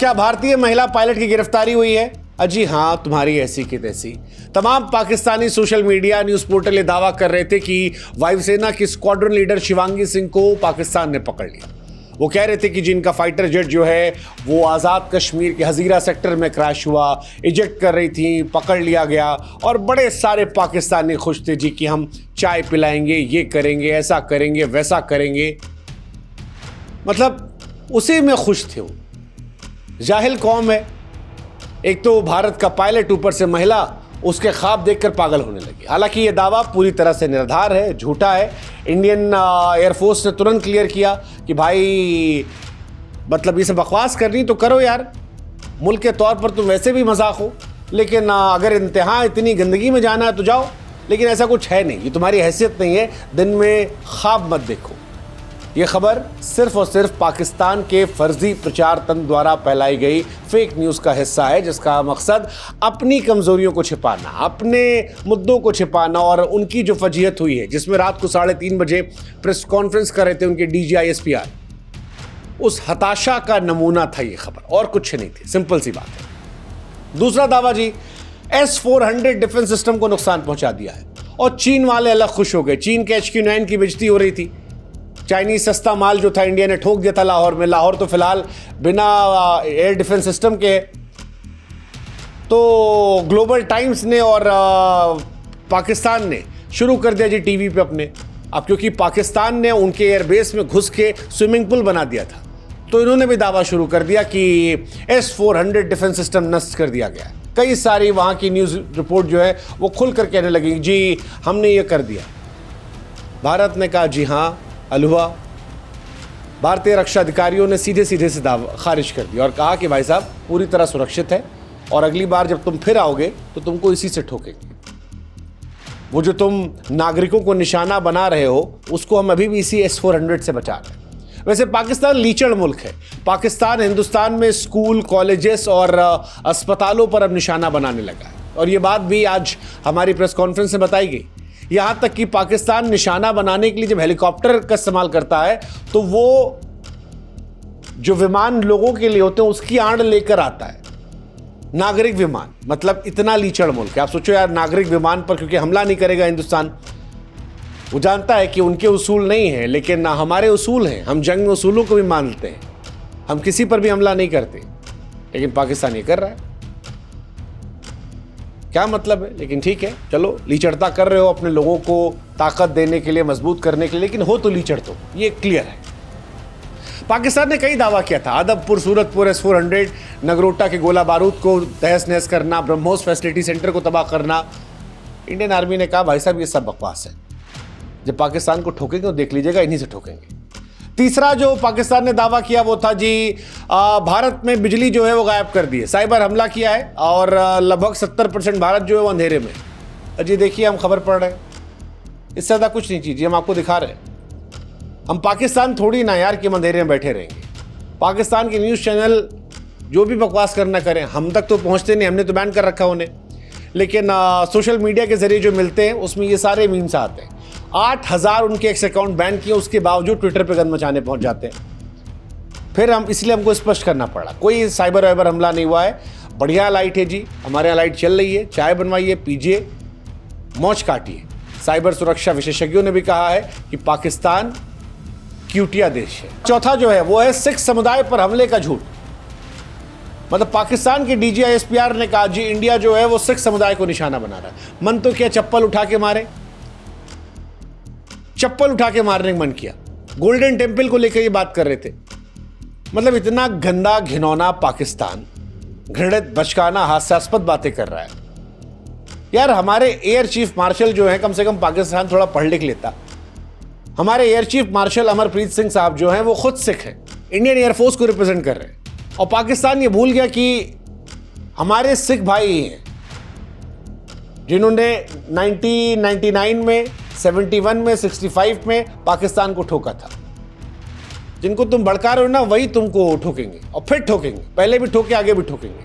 क्या भारतीय महिला पायलट की गिरफ्तारी हुई है? अजी हाँ, तुम्हारी ऐसी की तैसी। तमाम Pakistani social media news portal ये दावा कर रहे थे कि वायुसेना की स्क्वाड्रन लीडर शिवांगी सिंह को पाकिस्तान ने पकड़ लिया। वो कह रहे थे कि जिनका फाइटर जेट जो है वो आज़ाद कश्मीर के हजीरा सेक्टर में क्रैश हुआ, इजेक्ट कर रही थी, पकड़ लिया गया और बड़े सारे पाकिस्तानी खुश थे जी कि हम चाय पिलाएंगे, ये करेंगे, ऐसा करेंगे, वैसा करेंगे। मतलब उसी में खुश थे वो। जाहिल कौम है। एक तो भारत का पायलट, ऊपर से महिला, उसके ख्वाब देखकर पागल होने लगी। हालांकि ये दावा पूरी तरह से निराधार है, झूठा है। इंडियन एयरफोर्स ने तुरंत क्लियर किया कि भाई मतलब ये सब बकवास करनी तो करो यार, मुल्क के तौर पर तुम वैसे भी मजाक हो, लेकिन अगर इंतहा इतनी गंदगी में जाना है तो जाओ, लेकिन ऐसा कुछ है नहीं, ये तुम्हारी हैसियत नहीं है, दिन में ख्वाब मत देखो। ये खबर सिर्फ और सिर्फ पाकिस्तान के फर्जी प्रचार तंत्र द्वारा फैलाई गई फेक न्यूज़ का हिस्सा है, जिसका मकसद अपनी कमजोरियों को छिपाना, अपने मुद्दों को छिपाना और उनकी जो फजीहत हुई है, जिसमें रात को 3:30 बजे प्रेस कॉन्फ्रेंस कर रहे थे उनके DGISPR, उस हताशा का नमूना था ये खबर, और कुछ नहीं थी। सिंपल सी बात है। दूसरा दावा जी, S-400 डिफेंस सिस्टम को नुकसान पहुंचा दिया है और चीन वाले अलग खुश हो गए। चीन के HQ-9 की बेइज्जती हो रही थी। चाइनीज सस्ता माल जो था इंडिया ने ठोक दिया था लाहौर में। लाहौर तो फिलहाल बिना एयर डिफेंस सिस्टम के। तो ग्लोबल टाइम्स ने और पाकिस्तान ने शुरू कर दिया जी टीवी पे अपने। अब क्योंकि पाकिस्तान ने उनके एयरबेस में घुस के स्विमिंग पूल बना दिया था, तो इन्होंने भी दावा शुरू कर दिया कि S-400 डिफेंस सिस्टम नष्ट कर दिया गया। कई सारी वहां की न्यूज रिपोर्ट जो है वो खुल कर कहने लगी जी हमने ये कर दिया। भारत ने कहा जी हाँ, अलहुआ। भारतीय रक्षा अधिकारियों ने सीधे से दावा खारिज कर दिया और कहा कि भाई साहब पूरी तरह सुरक्षित है और अगली बार जब तुम फिर आओगे तो तुमको इसी से ठोकेंगे। वो जो तुम नागरिकों को निशाना बना रहे हो उसको हम अभी भी इसी S-400 से बचा रहे हैं। वैसे पाकिस्तान लीचड़ मुल्क है। पाकिस्तान हिंदुस्तान में स्कूल, कॉलेजेस और अस्पतालों पर अब निशाना बनाने लगा है और ये बात भी आज हमारी प्रेस कॉन्फ्रेंस में बताई गई। यहां तक कि पाकिस्तान निशाना बनाने के लिए जब हेलीकॉप्टर का इस्तेमाल करता है तो वो जो विमान लोगों के लिए होते हैं उसकी आड़ लेकर आता है, नागरिक विमान। मतलब इतना लीचड़ मुल्क है। आप सोचो यार, नागरिक विमान पर क्योंकि हमला नहीं करेगा हिंदुस्तान, वो जानता है कि उनके उसूल नहीं है, लेकिन हमारे उसूल हैं। हम जंग में उसूलों को भी मानते हैं, हम किसी पर भी हमला नहीं करते, लेकिन पाकिस्तान ये कर रहा है। क्या मतलब है? लेकिन ठीक है, चलो लीचड़ता कर रहे हो अपने लोगों को ताकत देने के लिए, मजबूत करने के लिए, लेकिन हो तो लीचड़, तो ये क्लियर है। पाकिस्तान ने कई दावा किया था, आदमपुर, सूरतपुर, S-400, नगरोटा के गोला बारूद को तहस नहस करना, ब्रह्मोस फैसिलिटी सेंटर को तबाह करना। इंडियन आर्मी ने कहा भाई साहब ये सब बकवास है, जब पाकिस्तान को ठोकेंगे तो देख लीजिएगा इन्हीं से ठोकेंगे। तीसरा जो पाकिस्तान ने दावा किया वो था जी भारत में बिजली जो है वो गायब कर दी है, साइबर हमला किया है और लगभग 70% भारत जो है वो अंधेरे में। अजी देखिए, हम खबर पढ़ रहे हैं, इससे ज़्यादा कुछ नहीं चीज़ हम आपको दिखा रहे हैं। हम पाकिस्तान थोड़ी ना यार कि हम अंधेरे में बैठे रहेंगे। पाकिस्तान के न्यूज़ चैनल जो भी बकवास करना करें, हम तक तो पहुँचते नहीं, हमने तो बैन कर रखा उन्हें, लेकिन सोशल मीडिया के जरिए जो मिलते हैं उसमें ये सारे मीम्स आते हैं। 8000 उनके एक्स अकाउंट बैन किए, उसके बावजूद ट्विटर पे गंद मचाने पहुंच जाते हैं। फिर हम इसलिए हमको स्पष्ट करना पड़ा, कोई साइबर वाइबर हमला नहीं हुआ है। बढ़िया लाइट है जी, हमारे यहाँ लाइट चल रही है, चाय बनवाइए, पीजिए, मौज काटिए। साइबर सुरक्षा विशेषज्ञों ने भी कहा है कि पाकिस्तान क्यूटिया देश है। चौथा जो है वो है सिख समुदाय पर हमले का झूठ। मतलब पाकिस्तान के DGISPR ने कहा जी इंडिया जो है वो सिख समुदाय को निशाना बना रहा है। मन तो क्या चप्पल उठा के मारे, चप्पल उठा के मारने का मन किया। गोल्डन टेम्पल को लेकर ये बात कर रहे थे। मतलब इतना गंदा घिनौना पाकिस्तान घृणित, बचकाना, हास्यास्पद बातें कर रहा है यार। हमारे एयर चीफ मार्शल जो है, कम से कम पाकिस्तान थोड़ा पढ़ लिख लेता। हमारे air chief marshal Amarpreet Singh साहब जो हैं वो खुद सिख हैं, इंडियन एयरफोर्स को रिप्रेजेंट कर रहे हैं, और पाकिस्तान ये भूल गया कि हमारे सिख भाई हैं जिन्होंने 1999 में, 71 में, 65 में पाकिस्तान को ठोका था। जिनको तुम भड़का रहे हो ना, वही तुमको ठोकेंगे और फिर ठोकेंगे, पहले भी ठोके, आगे भी ठोकेंगे।